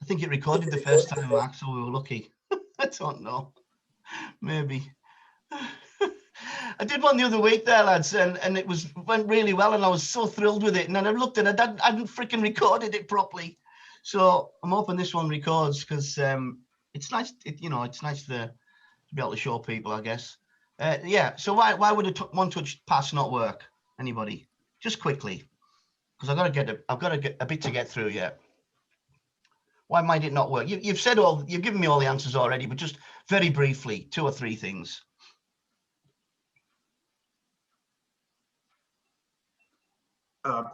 think it recorded the first time, Mark, so we were lucky. I don't know. Maybe. I did one the other week there, lads, and it went really well, and I was so thrilled with it. And then I looked and I hadn't freaking recorded it properly. So I'm hoping this one records, because it's nice. It's nice to be able to show people, I guess. Yeah. So why would a one-touch pass not work? Anybody? Just quickly, because I've got to get a bit to get through yet. Why might it not work? You've given me all the answers already, but just very briefly, 2 or 3 things.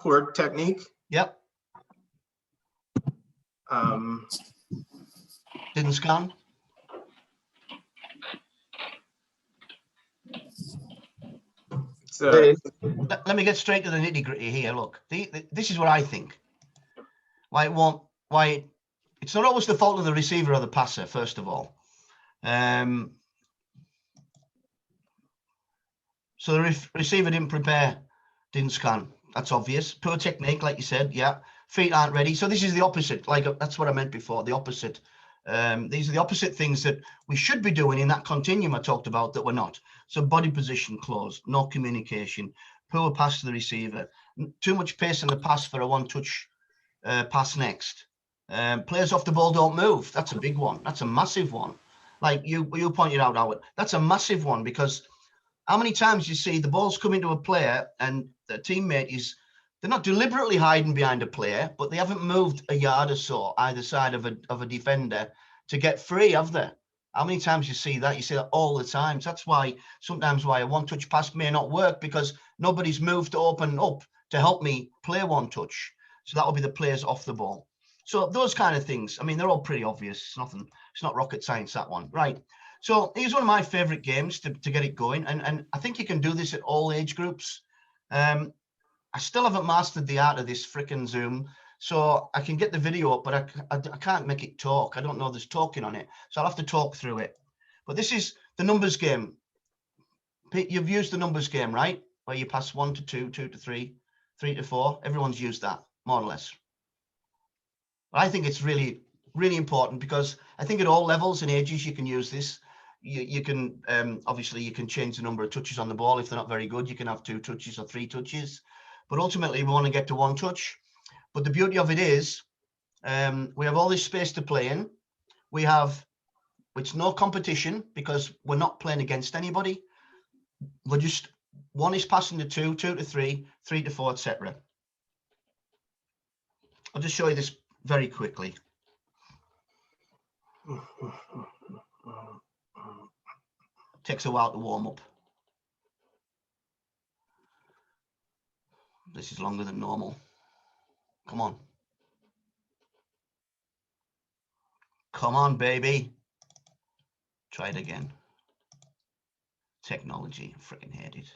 Poor technique. Yep. Didn't scan. Let me get straight to the nitty-gritty here. Look, this is what I think. It's not always the fault of the receiver or the passer, first of all. So the receiver didn't prepare, didn't scan. That's obvious. Poor technique, like you said. Yeah, feet aren't ready. So this is the opposite. Like, that's what I meant before. The opposite. These are the opposite things that we should be doing in that continuum I talked about that we're not. So body position closed, no communication, poor pass to the receiver, too much pace in the pass for a one-touch pass next. Players off the ball don't move. That's a big one. That's a massive one. Like you pointed out, Howard. That's a massive one, because how many times you see the ball's coming to a player and the teammate they're not deliberately hiding behind a player, but they haven't moved a yard or so either side of a defender to get free, have they? How many times you see that? You see that all the time. So that's why sometimes a one-touch pass may not work, because nobody's moved to open up to help me play one touch. So that will be the players off the ball. So those kind of things, I mean, they're all pretty obvious. It's not rocket science, that one. Right. So here's one of my favorite games to get it going. And I think you can do this at all age groups. I still haven't mastered the art of this frickin' Zoom. So I can get the video up, but I can't make it talk. I don't know there's talking on it. So I'll have to talk through it. But this is the numbers game. You've used the numbers game, right? Where you pass 1 to 2, 2 to 3, 3 to 4. Everyone's used that, more or less. I think it's really, really important, because I think at all levels and ages you can use this. You can obviously you can change the number of touches on the ball. If they're not very good, you can have 2 touches or 3 touches. But ultimately, we want to get to 1 touch. But the beauty of it is we have all this space to play in. It's no competition, because we're not playing against anybody. We're just, 1 is passing to 2, 2 to 3, 3 to 4, etc. I'll just show you this very quickly. Takes a while to warm up. This is longer than normal. Come on. Come on, baby. Try it again. Technology, freaking hate it.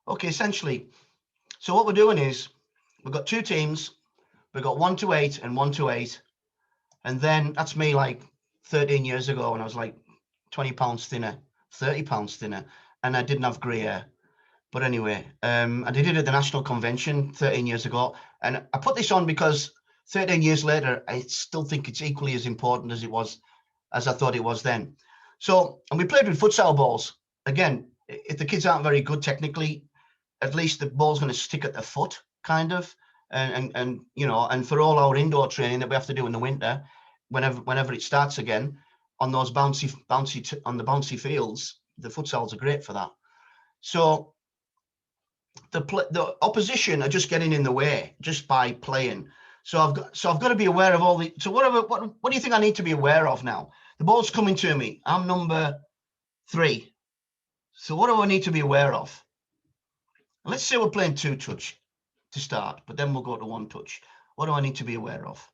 Okay, essentially, so what we're doing is we've got 2 teams. We've got 1 to 8 and 1 to 8. And then that's me like 13 years ago when I was like 20 pounds thinner, 30 pounds thinner, and I didn't have grey hair. But anyway, I did it at the National Convention 13 years ago. And I put this on because 13 years later, I still think it's equally as important as I thought it was then. So, and we played with futsal balls. Again, if the kids aren't very good technically, at least the ball's going to stick at the foot, kind of. And you know, and for all our indoor training that we have to do in the winter, whenever it starts again, on those bouncy fields, the futsals are great for that. So the opposition are just getting in the way just by playing. So I've got to be aware of all the. So what do you think I need to be aware of now? The ball's coming to me. I'm number 3. So what do I need to be aware of? Let's say we're playing 2 touch to start, but then we'll go to 1 touch. What do I need to be aware of?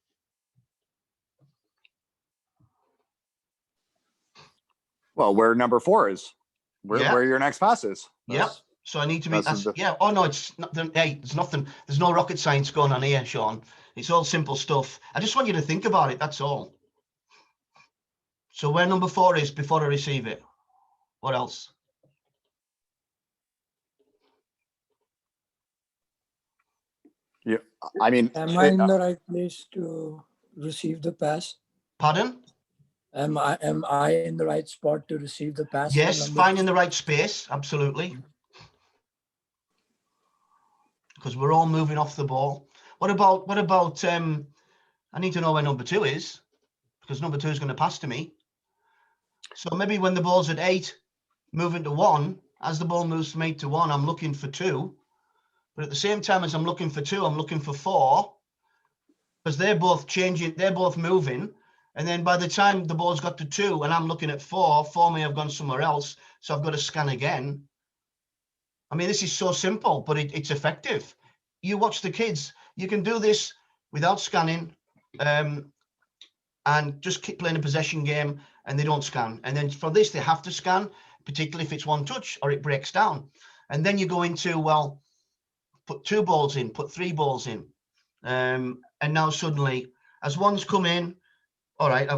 Well, where number 4 is, where your next pass is. Yeah. So I need to be. Yeah. Oh no, it's not. Hey, there's nothing. There's no rocket science going on here, Sean. It's all simple stuff. I just want you to think about it. That's all. So where number 4 is before I receive it. What else? Yeah, I mean, Am I in the right place to receive the pass? Pardon? Am I in the right spot to receive the pass? from Yes, number finding two? the right space, absolutely. Because we're all moving off the ball. What about I need to know where number 2 is, because number 2 is going to pass to me. So maybe when the ball's at 8, moving to 1, as the ball moves from 8 to 1, I'm looking for 2. But at the same time as I'm looking for 2, I'm looking for 4, because they're both changing, they're both moving. And then by the time the ball's got to 2 and I'm looking at 4 may have gone somewhere else. So I've got to scan again. I mean, this is so simple, but it's effective. You watch the kids, you can do this without scanning, and just keep playing a possession game, and they don't scan. And then for this, they have to scan, particularly if it's one touch or it breaks down. And then you go into, well, put 2 balls in, put 3 balls in. And now suddenly, as one's come in, all right,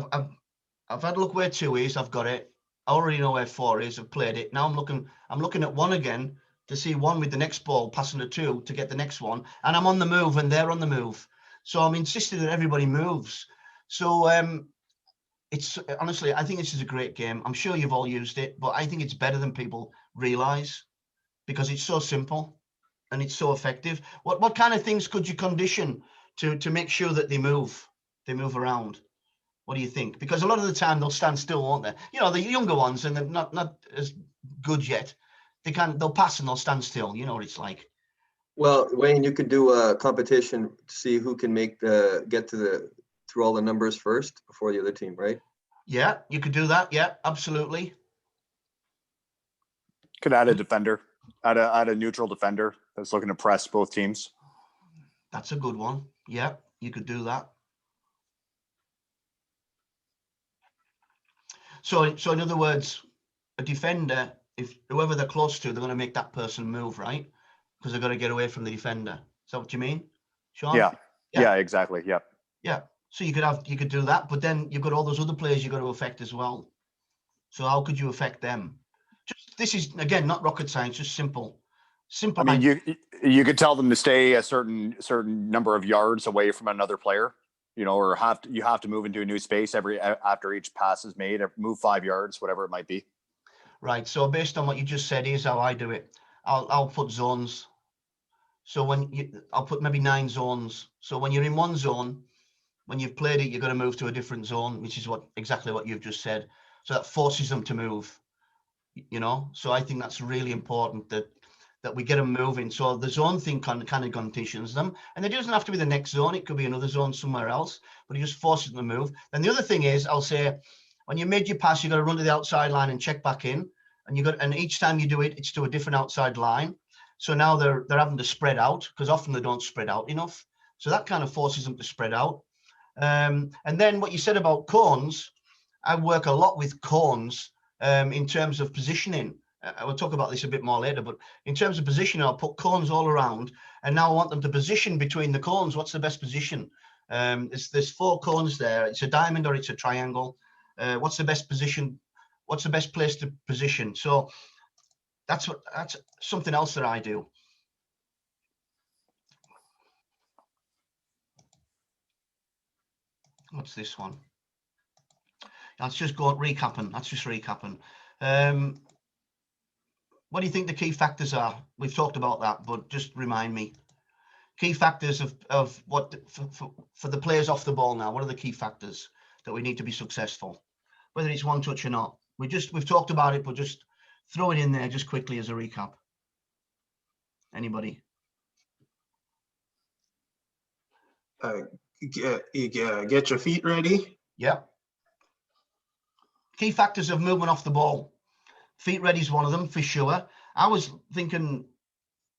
I've had a look where 2 is, I've got it. I already know where 4 is, I've played it. Now I'm looking at 1 again to see 1 with the next ball passing to 2 to get the next one. And I'm on the move and they're on the move. So I'm insisting that everybody moves. So it's honestly, I think this is a great game. I'm sure you've all used it, but I think it's better than people realize, because it's so simple and it's so effective. What kind of things could you condition to make sure that they move around? What do you think? Because a lot of the time they'll stand still, won't they? You know, the younger ones, and they're not as good yet. They'll pass and they'll stand still. You know what it's like. Well, Wayne, you could do a competition to see who can get through all the numbers first before the other team, right? Yeah, you could do that. Yeah, absolutely. could add a defender, add a neutral defender that's looking to press both teams. That's a good one. Yeah, you could do that. So in other words, a defender, if whoever they're close to, they're going to make that person move, right? Because they're going to get away from the defender. Is that what you mean, Sean? Yeah, exactly. Yeah. Yeah. So you could do that, but then you've got all those other players you've got to affect as well. So how could you affect them? This is, again, not rocket science, just simple. I mean, you could tell them to stay a certain number of yards away from another player, you know, or you have to move into a new space after each pass is made, or move 5 yards, whatever it might be. Right. So based on what you just said, here's how I do it. I'll put zones. So I'll put maybe 9 zones. So when you're in one zone, when you've played it, you're going to move to a different zone, which is exactly what you've just said. So that forces them to move, you know. So I think that's really important that we get them moving. So the zone thing kind of conditions them, and it doesn't have to be the next zone. It could be another zone somewhere else, but it just forces them to move. And the other thing is, I'll say, when you made your pass, you got to run to the outside line and check back in, and each time you do it, it's to a different outside line. So now they're having to spread out, because often they don't spread out enough. So that kind of forces them to spread out. And then what you said about cones, I work a lot with cones in terms of positioning. I will talk about this a bit more later, but in terms of positioning, I'll put cones all around, and now I want them to position between the cones. What's the best position? There's 4 cones there. It's a diamond or it's a triangle. What's the best position? What's the best place to position? So that's something else that I do. What's this one? Let's just go recapping. That's just recapping. What do you think the key factors are? We've talked about that, but just remind me. Key factors of what for the players off the ball now. What are the key factors that we need to be successful? Whether it's one touch or not. We've talked about it, but just throw it in there just quickly as a recap. Anybody? Get your feet ready. Yeah. Key factors of movement off the ball. Feet ready is one of them for sure. I was thinking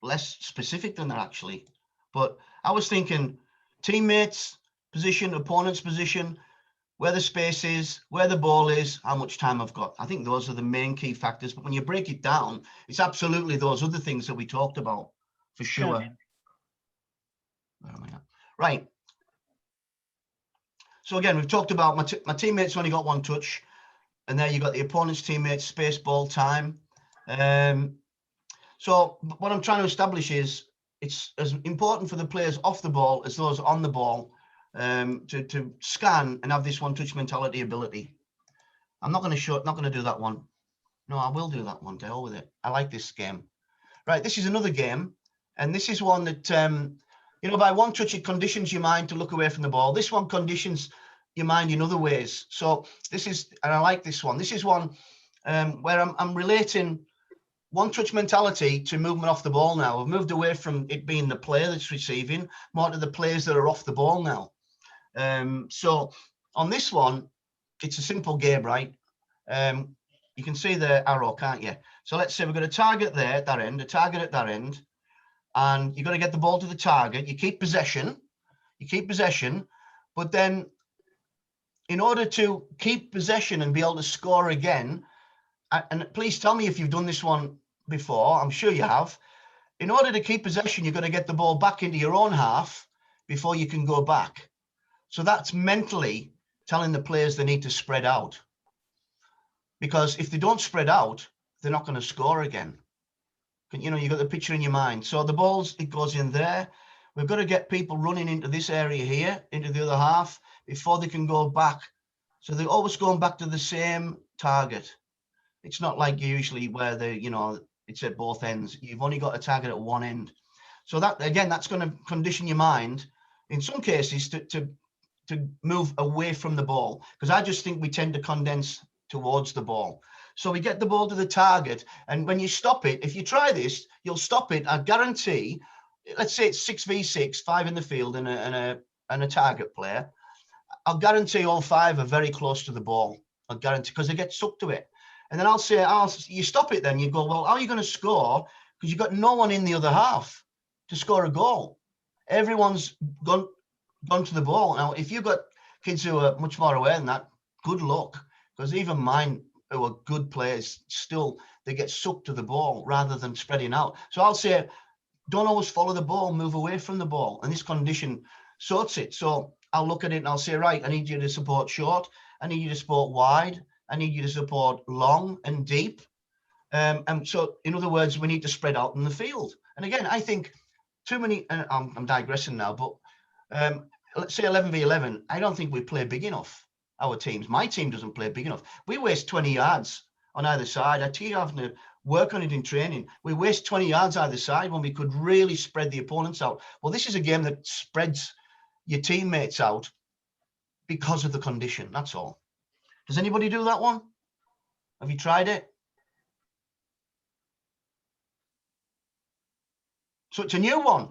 less specific than that actually, but I was thinking teammates position, opponent's position, where the space is, where the ball is, how much time I've got. I think those are the main key factors, but when you break it down, it's absolutely those other things that we talked about for sure. Where am I at? Right. So again, we've talked about my teammates only got 1 touch, and there you got the opponent's teammates, space, ball, time. So what I'm trying to establish is it's as important for the players off the ball as those on the ball to scan and have this one-touch mentality ability. I'm not going to do that one. No, I will do that one. To hell with it. I like this game. Right, this is another game, and this is one that by one touch it conditions your mind to look away from the ball. This one conditions your mind in other ways. So this is, and I like this one. This is one where I'm relating one-touch mentality to movement off the ball now. I've moved away from it being the player that's receiving, more to the players that are off the ball now. So on this one, it's a simple game, right? You can see the arrow, can't you? So let's say we've got a target there at that end, a target at that end, and you've got to get the ball to the target. You keep possession, but then in order to keep possession and be able to score again, and please tell me if you've done this one before, I'm sure you have. In order to keep possession, you've got to get the ball back into your own half before you can go back. So that's mentally telling the players they need to spread out. Because if they don't spread out, they're not going to score again. You've got the picture in your mind. So the balls, it goes in there. We've got to get people running into this area here, into the other half, before they can go back. So they're always going back to the same target. It's not like usually where it's at both ends. You've only got a target at one end. So that, again, that's going to condition your mind in some cases to move away from the ball, because I just think we tend to condense towards the ball. So we get the ball to the target, and when you stop it, if you try this, you'll stop it. I guarantee, let's say it's 6v6, 5 in the field and a target player. I'll guarantee all 5 are very close to the ball. I'll guarantee, because they get sucked to it. And then I'll say, you stop it then. You go, well, how are you going to score? Because you've got no one in the other half to score a goal. Everyone's gone to the ball. Now, if you've got kids who are much more aware than that, good luck. Because even mine, who are good players, still, they get sucked to the ball rather than spreading out. So I'll say, don't always follow the ball, move away from the ball. And this condition sorts it. So I'll look at it and I'll say, right, I need you to support short. I need you to support wide. I need you to support long and deep. And so, in other words, we need to spread out in the field. And again, I think too many, and I'm digressing now, but let's say 11v11, I don't think we play big enough. Our teams, my team doesn't play big enough. We waste 20 yards on either side. I tell you, having to work on it in training. We waste 20 yards either side when we could really spread the opponents out. Well, this is a game that spreads your teammates out because of the condition. That's all. Does anybody do that one? Have you tried it? So it's a new one.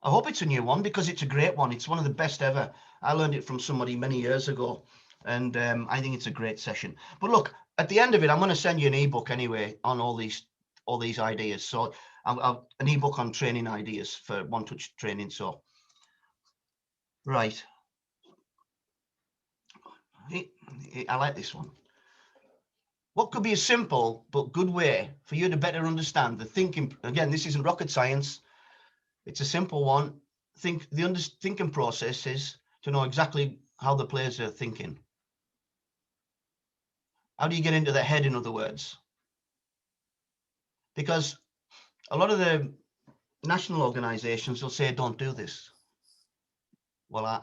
I hope it's a new one because it's a great one. It's one of the best ever. I learned it from somebody many years ago, and I think it's a great session. But look, at the end of it, I'm going to send you an ebook anyway on all these ideas. So I'll an ebook on training ideas for one-touch training. So, right. I like this one. What could be a simple but good way for you to better understand the thinking? Again, this isn't rocket science. It's a simple one. The thinking process is to know exactly how the players are thinking. How do you get into their head, in other words? Because a lot of the national organizations will say, don't do this. Well,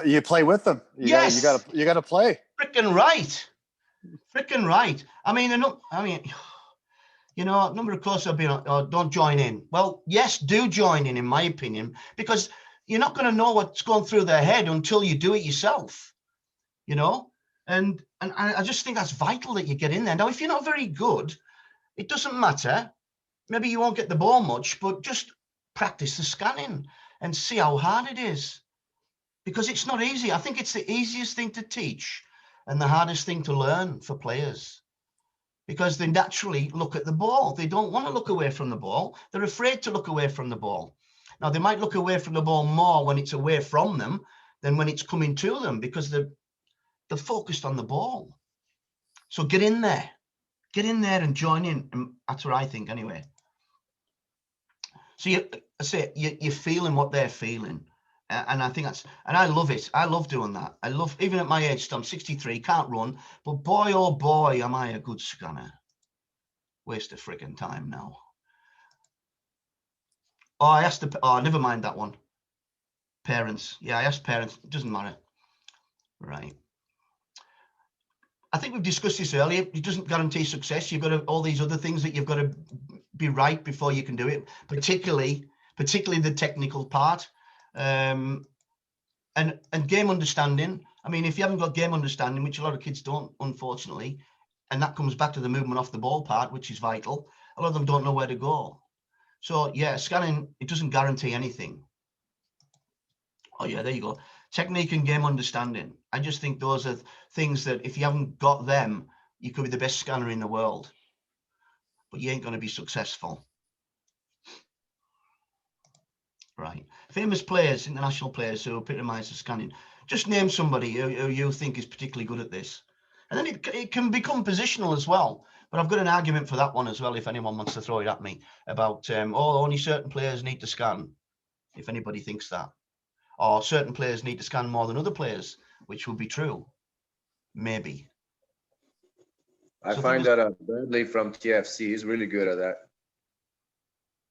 you play with them. Yes. You gotta play. Freaking right. Freaking right. I mean, a number of courses have been, don't join in. Well, yes, do join in my opinion, because you're not going to know what's going through their head until you do it yourself, and I just think that's vital that you get in there. Now, if you're not very good, it doesn't matter. Maybe you won't get the ball much, but just practice the scanning and see how hard it is, because it's not easy. I think it's the easiest thing to teach and the hardest thing to learn for players, because they naturally look at the ball. They don't want to look away from the ball. They're afraid to look away from the ball. Now, they might look away from the ball more when it's away from them than when it's coming to them, because they're focused on the ball. So get in there and join in. And that's what I think anyway. So you're feeling what they're feeling. And I think and I love it. I love doing that. I love, even at my age, I'm 63, can't run, but boy, oh boy, am I a good scanner. Waste of friggin' time now. Oh, I asked oh, never mind that one. Parents. Yeah, I asked parents. It doesn't matter. Right. I think we've discussed this earlier. It doesn't guarantee success. You've got to, all these other things that you've got to be right before you can do it, particularly the technical part. And game understanding. I mean, if you haven't got game understanding, which a lot of kids don't, unfortunately, and that comes back to the movement off the ball part, which is vital, a lot of them don't know where to go. So yeah, scanning, it doesn't guarantee anything. Oh yeah, there you go. Technique and game understanding. I just think those are things that if you haven't got them, you could be the best scanner in the world, but you ain't going to be successful. Right. Famous players, international players who epitomise the scanning. Just name somebody who you think is particularly good at this. And then it can become positional as well. But I've got an argument for that one as well, if anyone wants to throw it at me, about, oh, only certain players need to scan, if anybody thinks that. Or certain players need to scan more than other players, which will be true. Maybe. I So find that Bradley from TFC is really good at that.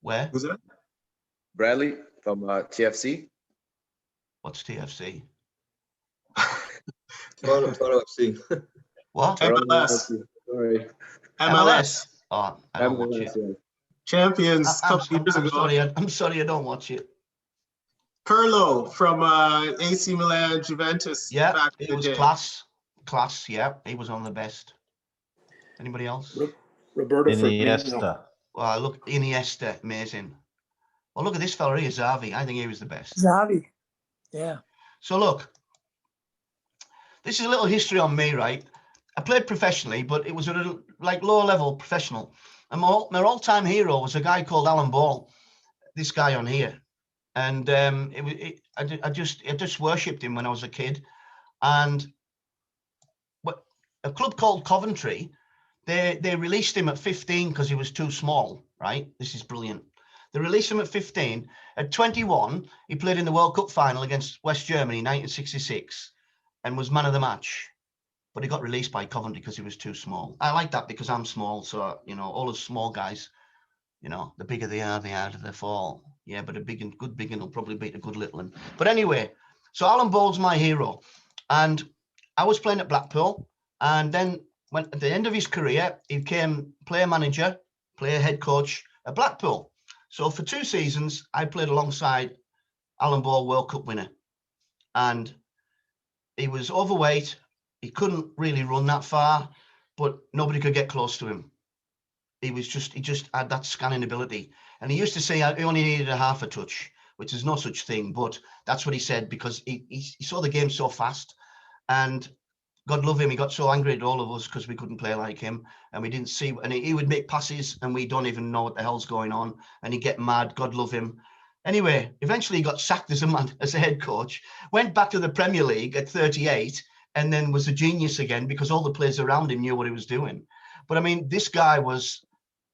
Where? Who's that? Bradley from TFC. What's TFC? Toronto FC. What? MLS. Sorry. MLS. Oh, I don't watch it. Yeah. Champions a couple years ago. I'm sorry, I don't watch it. Pirlo from AC Milan, Juventus. Yeah, back it in was the day. class. Yeah, he was one of the best. Anybody else? Roberto Firmino. Iniesta. Well, look, Iniesta, amazing. Well, look at this fella here, Xavi. I think he was the best. Xavi. Yeah. So look, this is a little history on me, right? I played professionally, but it was a little like low-level professional. And my all-time hero was a guy called Alan Ball. This guy on here. And I just worshipped him when I was a kid. And a club called Coventry, they released him at 15 because he was too small, right? This is brilliant. They released him at 15. At 21, he played in the World Cup final against West Germany in 1966 and was man of the match. But he got released by Coventry because he was too small. I like that because I'm small. So, you know, all those small guys, you know, the bigger they are, the harder they fall. Yeah, but a good big one will probably beat a good little one. But anyway, so Alan Ball's my hero. And I was playing at Blackpool. And then when at the end of his career, he became player manager, player head coach at Blackpool. So for 2 seasons, I played alongside Alan Ball, World Cup winner. And he was overweight. He couldn't really run that far, but nobody could get close to him. He just had that scanning ability. And he used to say he only needed a half a touch, which is no such thing, but that's what he said because he saw the game so fast. And God love him, he got so angry at all of us because we couldn't play like him and we didn't see, and he would make passes and we don't even know what the hell's going on, and he'd get mad, God love him. Anyway, eventually he got sacked as a head coach, went back to the Premier League at 38 and then was a genius again because all the players around him knew what he was doing. But I mean, this guy was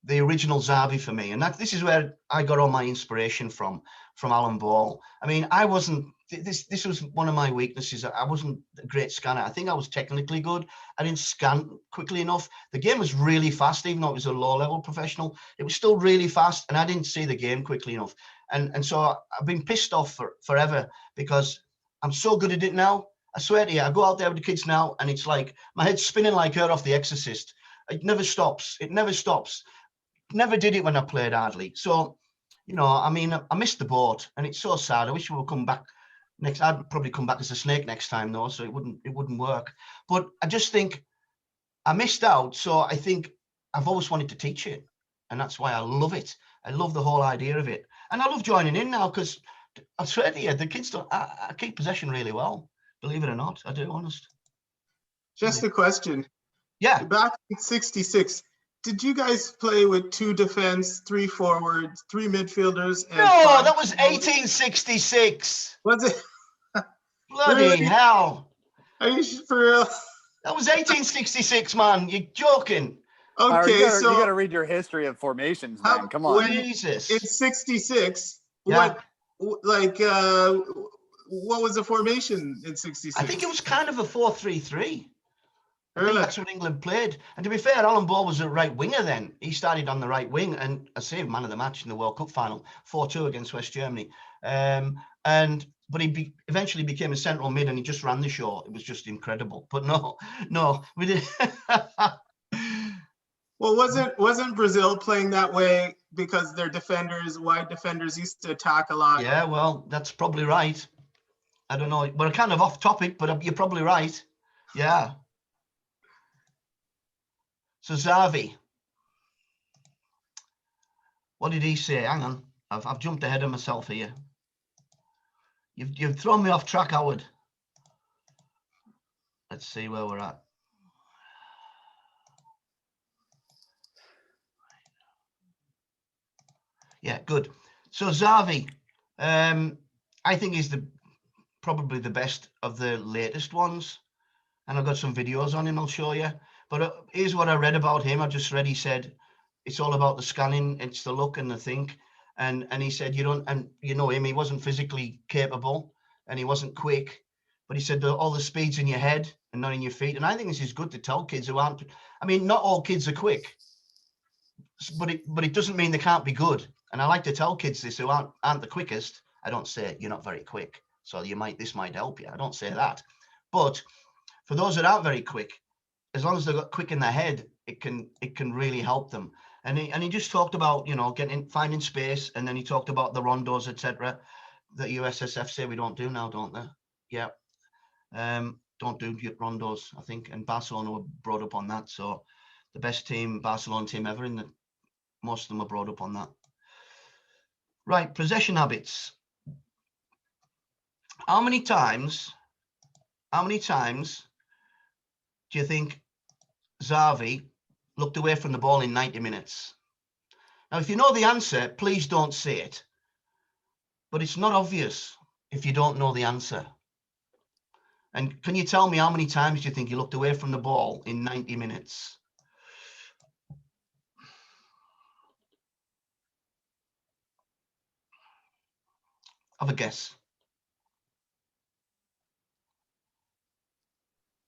the original Xavi for me, and this is where I got all my inspiration from Alan Ball. I mean, I wasn't, this was one of my weaknesses. I wasn't a great scanner. I think I was technically good. I didn't scan quickly enough. The game was really fast, even though it was a low-level professional. It was still really fast, and I didn't see the game quickly enough. And so I've been pissed off forever because I'm so good at it now. I swear to you, I go out there with the kids now, and it's like my head's spinning like her off The Exorcist. It never stops. It never stops. Never did it when I played hardly. So, you know, I mean, I missed the boat, and it's so sad. I wish we would come back next. I'd probably come back as a snake next time, though, so it wouldn't work. But I just think I missed out. So I think I've always wanted to teach it, and that's why I love it. I love the whole idea of it, and I love joining in now because I swear to you, the kids don't. I keep possession really well. Believe it or not, I do. Honest. Just a question. Yeah. Back in '66, did you guys play with 2 defense, 3 forwards, 3 midfielders? And No, 5 that was 1866. Was it? Bloody Really? hell. Are you for real? That was 1866, man. You're joking. Okay, you so gotta read your history of formations, How- man. Come on. when- Jesus. in '66, Yeah. what was the formation in '66? I think it was kind of a 4-3-3. I think Hurler. that's what England played. And to be fair, Alan Ball was a right winger then. He started on the right wing and I saved man of the match in the World Cup final, 4-2 against West Germany. But he eventually became a central mid and he just ran the show. It was just incredible. But no, we did. Well, wasn't Brazil playing that way because their defenders, wide defenders, used to attack a lot? Yeah, well, that's probably right. I don't know. We're kind of off topic, but you're probably right. Yeah. So Xavi, what did he say? Hang on, I've jumped ahead of myself here. You've thrown me off track, Howard. Let's see where we're at. Yeah, good. So Xavi, I think he's probably the best of the latest ones, and I've got some videos on him. I'll show you. But here's what I read about him. I just read. He said it's all about the scanning. It's the look and the think. And he said you don't. And you know him. He wasn't physically capable, and he wasn't quick. But he said all the speed's in your head and not in your feet. And I think this is good to tell kids who aren't. I mean, not all kids are quick, but it doesn't mean they can't be good. And I like to tell kids this who aren't the quickest. I don't say you're not very quick, so this might help you. I don't say that. But for those that aren't very quick, as long as they've got quick in their head, it can really help them. And he just talked about, finding space, and then he talked about the rondos, etc. that USSF say we don't do now, don't they? Yeah. Don't do rondos, I think. And Barcelona were brought up on that. So the best Barcelona team ever, most of them were brought up on that. Right, possession habits. How many times do you think Xavi looked away from the ball in 90 minutes? Now, if you know the answer, please don't say it. But it's not obvious if you don't know the answer. And can you tell me how many times do you think he looked away from the ball in 90 minutes? Have a guess.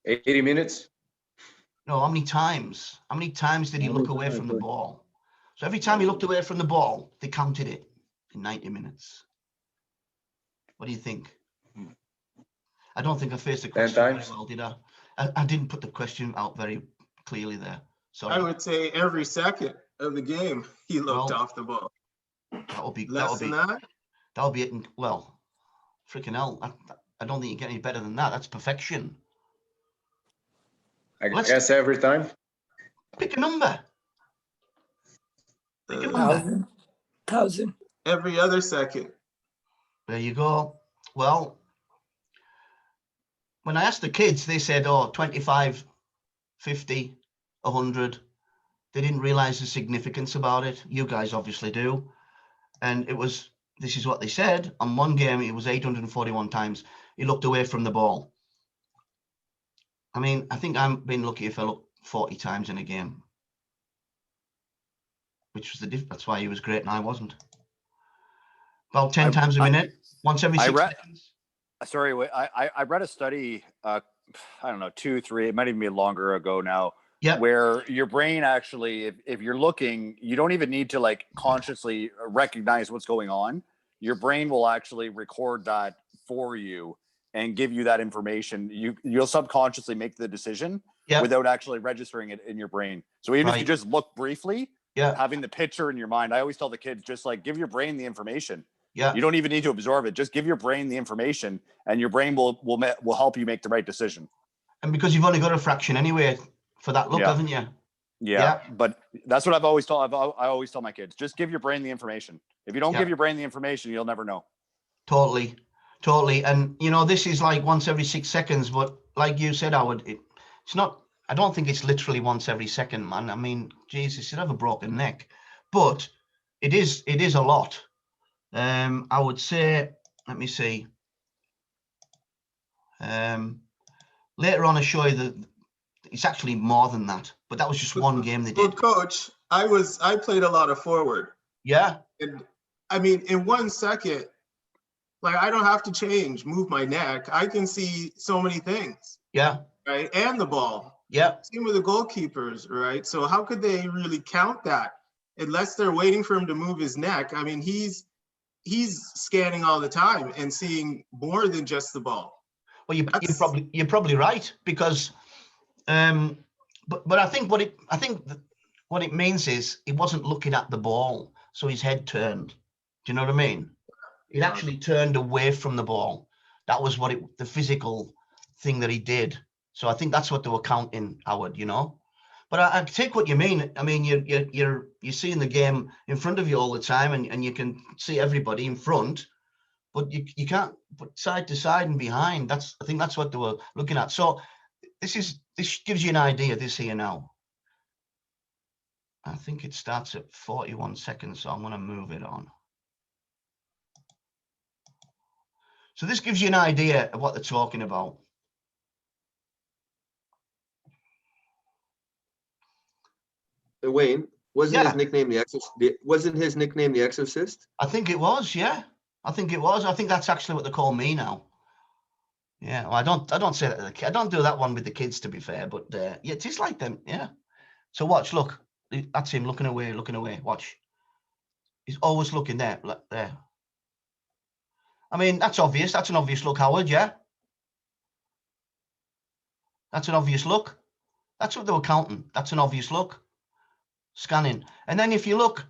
80 minutes. No, how many times? How many times did he look away from the ball? So every time he looked away from the ball, they counted it in 90 minutes. What do you think? I don't think I faced the question very well, did I? I didn't put the question out very clearly there. Sorry. I would say every second of the game he looked off the ball. That'll be that. That'll be it. Well, freaking hell! I don't think you get any better than that. That's perfection. I guess every time. Pick a number. Pick a number. 1,000. Every other second. There you go. Well, when I asked the kids, they said, 25, 50, 100. They didn't realize the significance about it. You guys obviously do. And this is what they said. On one game, it was 841 times he looked away from the ball. I mean, I think I'm being lucky if I look 40 times in a game, which was the difference. That's why he was great and I wasn't. About 10 times a minute, once every 6 seconds. Sorry, I read a study, I don't know, 2, 3, it might even be longer ago now, where your brain actually, if you're looking, you don't even need to like consciously recognize what's going on. Your brain will actually record that for you and give you that information. You'll subconsciously make the decision without actually registering it in your brain. So even if you just look briefly, having the picture in your mind, I always tell the kids, just like give your brain the information. Yeah. You don't even need to absorb it. Just give your brain the information and your brain will help you make the right decision. And because you've only got a fraction anyway for that look, haven't you? Yeah. But that's what I always tell my kids. Just give your brain the information. If you don't give your brain the information, you'll never know. Totally. And this is like once every 6 seconds, but like you said, Howard, it's not, I don't think it's literally once every second, man. I mean, Jesus, you'd have a broken neck, but it is a lot. I would say, let me see. Later on, I'll show you that it's actually more than that, but that was just one game they did. Well, Coach, I played a lot of forward. Yeah. And I mean, in 1 second, like I don't have to move my neck. I can see so many things. Yeah. Right. And the ball. Yeah. Same with the goalkeepers, right? So how could they really count that unless they're waiting for him to move his neck? I mean, he's scanning all the time and seeing more than just the ball. Well, you're probably right, because but I think what it means is he wasn't looking at the ball, so his head turned. Do you know what I mean? It actually turned away from the ball. That was the physical thing that he did. So I think that's what they were counting, Howard, you know. But I take what you mean. I mean, you're seeing the game in front of you all the time, and you can see everybody in front, but you can't put side to side and behind. I think that's what they were looking at. So this gives you an idea, this here now. I think it starts at 41 seconds, so I'm going to move it on. So this gives you an idea of what they're talking about. Wayne, wasn't his nickname the Exorcist? Wasn't his nickname the Exorcist? I think it was, yeah. I think it was. I think that's actually what they call me now. Yeah, well, I don't say that. I don't do that one with the kids, to be fair, but yeah, it is like them, yeah. So watch, look, that's him looking away, looking away. Watch, he's always looking there, look there. I mean, that's obvious. That's an obvious look, Howard. Yeah, that's an obvious look. That's what they were counting. That's an obvious look. Scanning, and then if you look,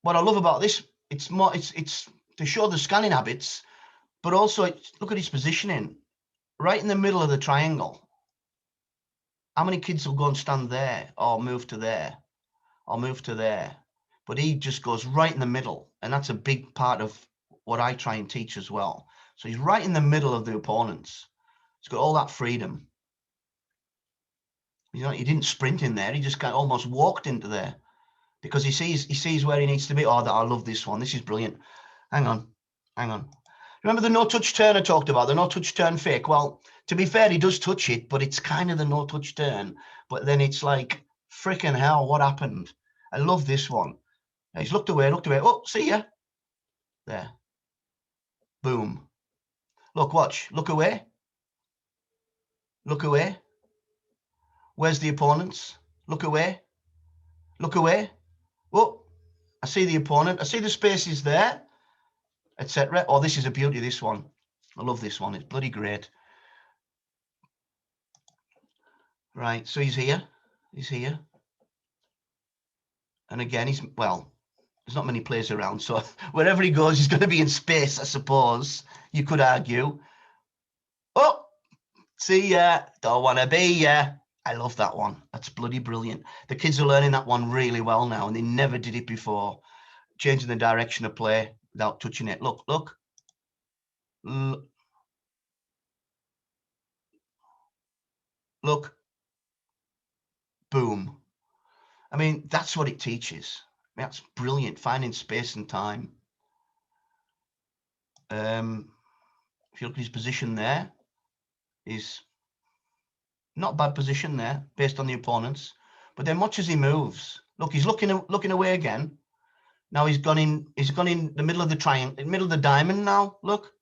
what I love about this, it's to show the scanning habits, but also look at his positioning, right in the middle of the triangle. How many kids will go and stand there, or move to there, or move to there? But he just goes right in the middle, and that's a big part of what I try and teach as well. So he's right in the middle of the opponents. He's got all that freedom. You know, he didn't sprint in there. He just almost walked into there, because he sees where he needs to be. Oh, I love this one. This is brilliant. Hang on. Remember the no-touch turn I talked about, the no-touch turn fake? Well, to be fair, he does touch it, but it's kind of the no-touch turn. But then it's like, freaking hell, what happened? I love this one. He's looked away. Oh, see ya. There. Boom. Look, watch. Look away. Where's the opponents? Look away. Oh, I see the opponent. I see the spaces there, etc. Oh, this is a beauty, this one. I love this one. It's bloody great. Right, so he's here. And again, there's not many players around, so wherever he goes, he's going to be in space, I suppose. You could argue. Oh, see ya. Don't want to be ya. I love that one. That's bloody brilliant. The kids are learning that one really well now, and they never did it before. Changing the direction of play without touching it. Look. Look. Boom. I mean, that's what it teaches. I mean, that's brilliant, finding space and time. If you look at his position there, is not bad position there based on the opponents. But then watch as he moves. Look, he's looking away again. Now he's gone in the middle of the triangle, in the middle of the diamond now. Look,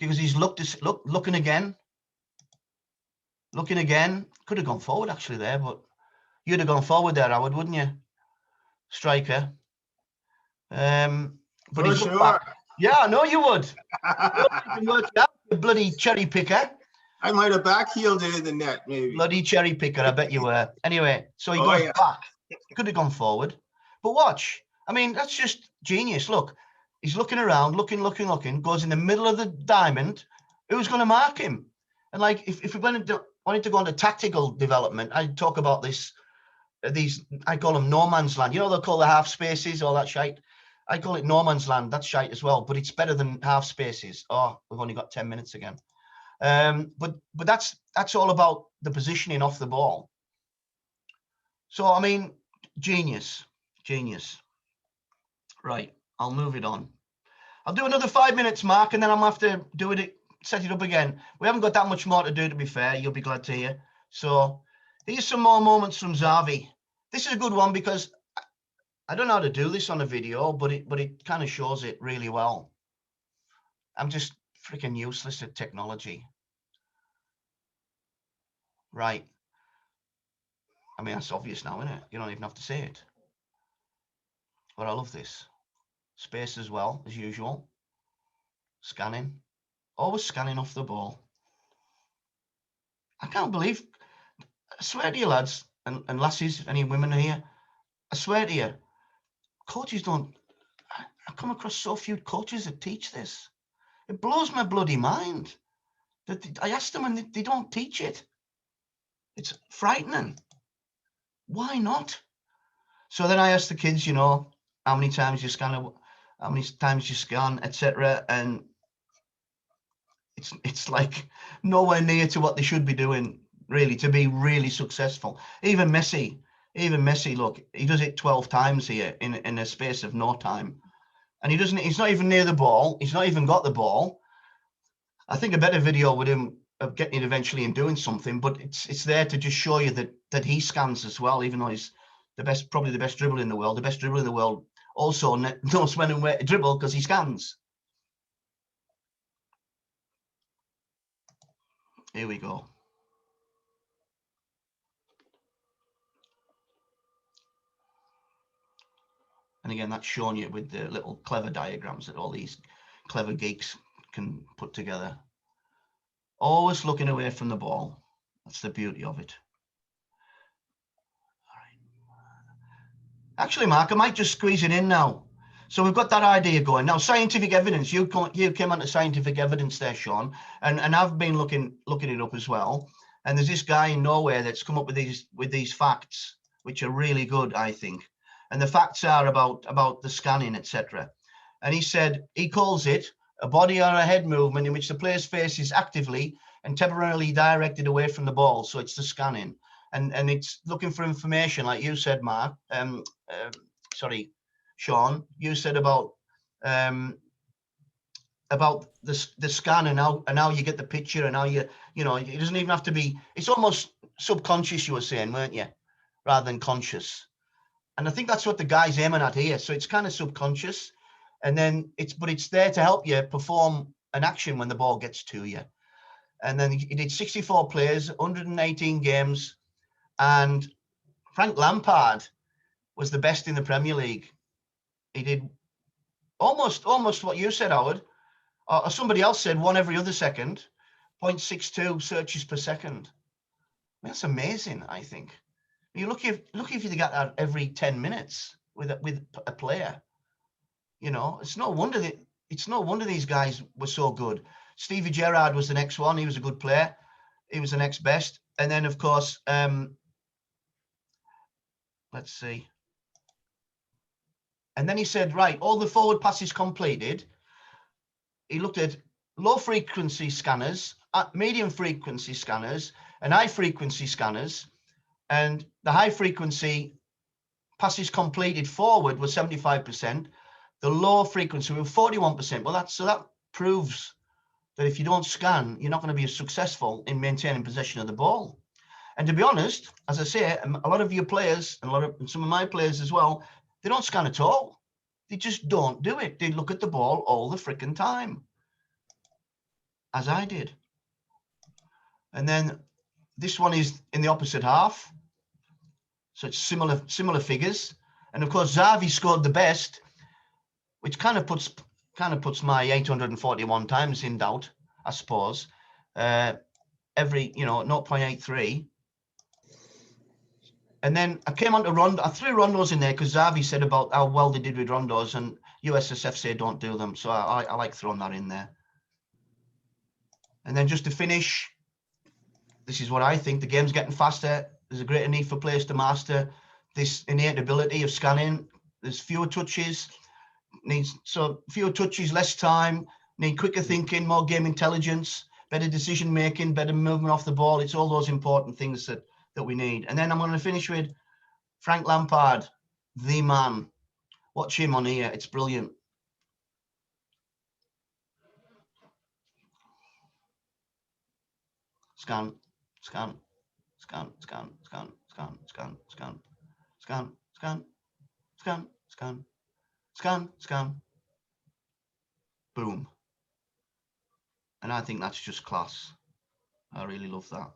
because he's looking again. Could have gone forward actually there, but you'd have gone forward there, Howard, wouldn't you? Striker. But he's looked back. Yeah, I know you would. You can work it out, you bloody cherry picker. I might have backheeled it in the net, maybe. Bloody cherry picker, I bet you were. Anyway, so he goes back. He could have gone forward. But watch. I mean, that's just genius. Look, he's looking around, looking, goes in the middle of the diamond. Who's going to mark him? And like, if we wanted to go into tactical development, I'd talk about this. I call them no man's land. You know, they'll call the half spaces, all that shite. I call it no man's land. That's shite as well, but it's better than half spaces. Oh, we've only got 10 minutes again. But that's all about the positioning off the ball. So, I mean, genius. Right, I'll move it on. I'll do another 5 minutes, Mark, and then I'm going to have to set it up again. We haven't got that much more to do, to be fair. You'll be glad to hear. So here's some more moments from Xavi. This is a good one because I don't know how to do this on a video, but it kind of shows it really well. I'm just freaking useless at technology. Right. I mean, that's obvious now, isn't it? You don't even have to say it. But I love this. Space as well, as usual. Scanning. Always scanning off the ball. I can't believe, I swear to you lads and lassies, any women here, I swear to you, coaches don't, I come across so few coaches that teach this. It blows my bloody mind. That I asked them and they don't teach it. It's frightening. Why not? So then I asked the kids, you know, how many times you scan, how many times you scan, etc. And it's like nowhere near to what they should be doing, really, to be really successful. Even Messi, look, he does it 12 times here in a space of no time. And he's not even near the ball. He's not even got the ball. I think a better video with him of getting it eventually and doing something, but it's there to just show you that he scans as well, even though he's the best, probably the best dribbler in the world. The best dribbler in the world also knows when and where to dribble because he scans. Here we go. And again, that's showing you with the little clever diagrams that all these clever geeks can put together. Always looking away from the ball. That's the beauty of it. All right. Actually, Mark, I might just squeeze it in now. So we've got that idea going. Now, scientific evidence. You came onto scientific evidence there, Sean, and I've been looking it up as well. And there's this guy in Norway that's come up with these facts, which are really good, I think. And the facts are about the scanning, etc. And he said he calls it a body or a head movement in which the player's face is actively and temporarily directed away from the ball. So it's the scanning, and it's looking for information, like you said, Mark. Sorry, Sean. You said about the scan and how you get the picture and how you know it doesn't even have to be. It's almost subconscious. You were saying, weren't you, rather than conscious? And I think that's what the guy's aiming at here. So it's kind of subconscious, and then it's there to help you perform an action when the ball gets to you. And then he did 64 players, 118 games, and Frank Lampard was the best in the Premier League. He did almost what you said, Howard, or somebody else said, one every other second, 0.62 searches per second. I mean, that's amazing, I think. You're lucky if you get that every 10 minutes with a player. You know, it's no wonder these guys were so good. Stevie Gerrard was the next one. He was a good player. He was the next best. And then, of course, let's see. And then he said, right, all the forward passes completed. He looked at low frequency scanners, medium frequency scanners, and high frequency scanners. And the high frequency passes completed forward was 75%. The low frequency was 41%. Well, that proves that if you don't scan, you're not going to be as successful in maintaining possession of the ball. And to be honest, as I say, a lot of your players and some of my players as well, they don't scan at all. They just don't do it. They look at the ball all the freaking time, as I did. And then this one is in the opposite half. So it's similar figures. And of course, Xavi scored the best, which kind of puts my 841 times in doubt, I suppose. Every 0.83. And then I came on to Rondo. I threw Rondos in there because Xavi said about how well they did with Rondos, and USSF say don't do them. So I like throwing that in there. And then just to finish, this is what I think. The game's getting faster. There's a greater need for players to master this innate ability of scanning. There's fewer touches. Fewer touches, less time. Need quicker thinking, more game intelligence, better decision making, better movement off the ball. It's all those important things that we need. And then I'm going to finish with Frank Lampard, the man. Watch him on here. It's brilliant. Scan, scan, scan, scan, scan, scan, scan, scan, scan, scan, scan, scan, scan, scan. Boom. And I think that's just class. I really love that.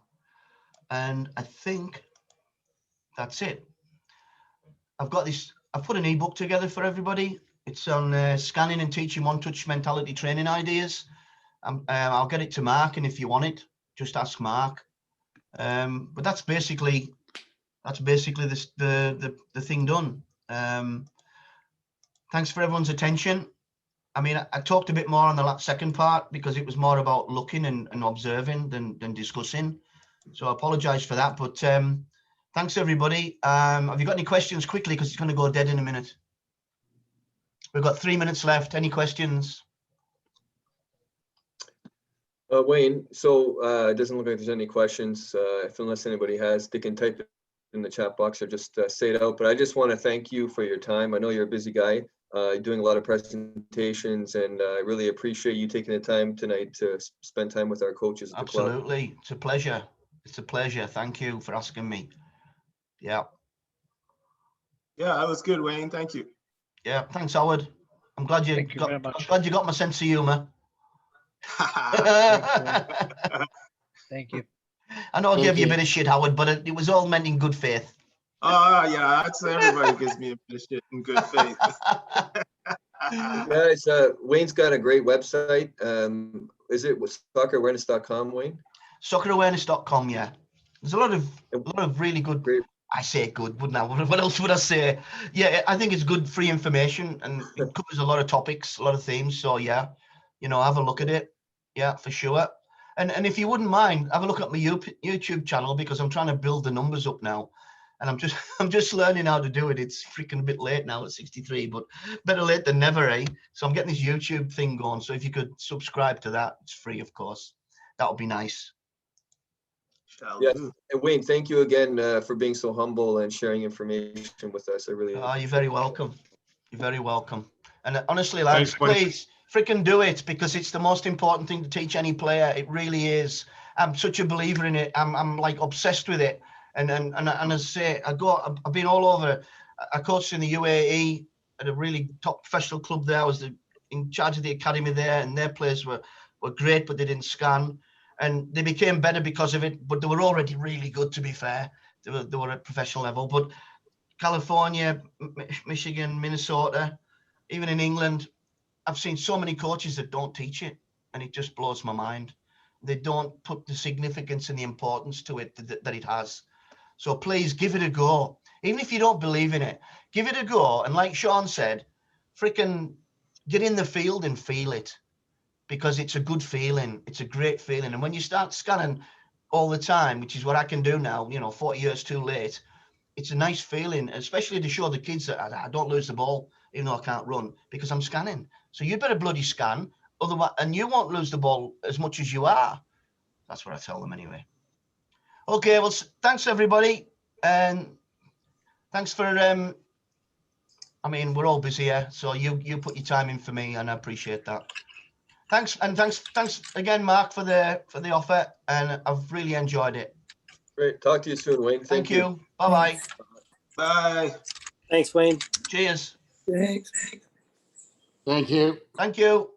And I think that's it. I've put an ebook together for everybody. It's on scanning and teaching one-touch mentality training ideas. I'll get it to Mark, and if you want it, just ask Mark. But that's basically the thing done. Thanks for everyone's attention. I mean, I talked a bit more on the second part because it was more about looking and observing than discussing. So I apologize for that, but thanks everybody. Have you got any questions quickly, because it's going to go dead in a minute? We've got 3 minutes left. Any questions? Wayne, so it doesn't look like there's any questions. Unless anybody has, they can type it in the chat box or just say it out. But I just want to thank you for your time. I know you're a busy guy, doing a lot of presentations, and I really appreciate you taking the time tonight to spend time with our coaches at the club. Absolutely. It's a pleasure. It's a pleasure. Thank you for asking me. Yeah. Yeah, that was good, Wayne. Thank you. Yeah. Thanks, Howard. I'm glad you got my sense of humor. Thank you. I know I gave you a bit of shit, Howard, but it was all meant in good faith. Oh, yeah, that's everybody gives me a bit of shit in good faith. Guys, Wayne's got a great website. Is it soccerawareness.com, Wayne? Soccerawareness.com, yeah. There's a lot of really good. Great. I say good, wouldn't I? What else would I say? Yeah, I think it's good free information, and it covers a lot of topics, a lot of themes. So yeah, have a look at it. Yeah, for sure. And if you wouldn't mind, have a look at my YouTube channel, because I'm trying to build the numbers up now, and I'm just learning how to do it. It's freaking a bit late now at 63, but better late than never, eh? So I'm getting this YouTube thing going. So if you could subscribe to that, it's free, of course. That would be nice. Yes, and Wayne, thank you again for being so humble and sharing information with us. I really. You're very welcome. You're very welcome. And honestly, lads, please freaking do it, because it's the most important thing to teach any player. It really is. I'm such a believer in it. I'm like obsessed with it. And as I say, I've been all over. I coached in the UAE at a really top professional club there. I was in charge of the academy there, and their players were great, but they didn't scan. And they became better because of it, but they were already really good, to be fair. They were at professional level. But California, Michigan, Minnesota, even in England, I've seen so many coaches that don't teach it, and it just blows my mind. They don't put the significance and the importance to it that it has. So please give it a go. Even if you don't believe in it, give it a go. And like Sean said, freaking get in the field and feel it, because it's a good feeling. It's a great feeling. And when you start scanning all the time, which is what I can do now, 40 years too late, it's a nice feeling, especially to show the kids that I don't lose the ball, even though I can't run, because I'm scanning. So you better bloody scan, otherwise, and you won't lose the ball as much as you are. That's what I tell them anyway. Okay, well, thanks everybody. And thanks for, I mean, we're all busy here, so you put your time in for me, and I appreciate that. Thanks, and thanks again, Mark, for the offer, and I've really enjoyed it. Great. Talk to you soon, Wayne. Thank you. Bye-bye. Bye. Thanks, Wayne. Cheers. Thanks. Thank you. Thank you.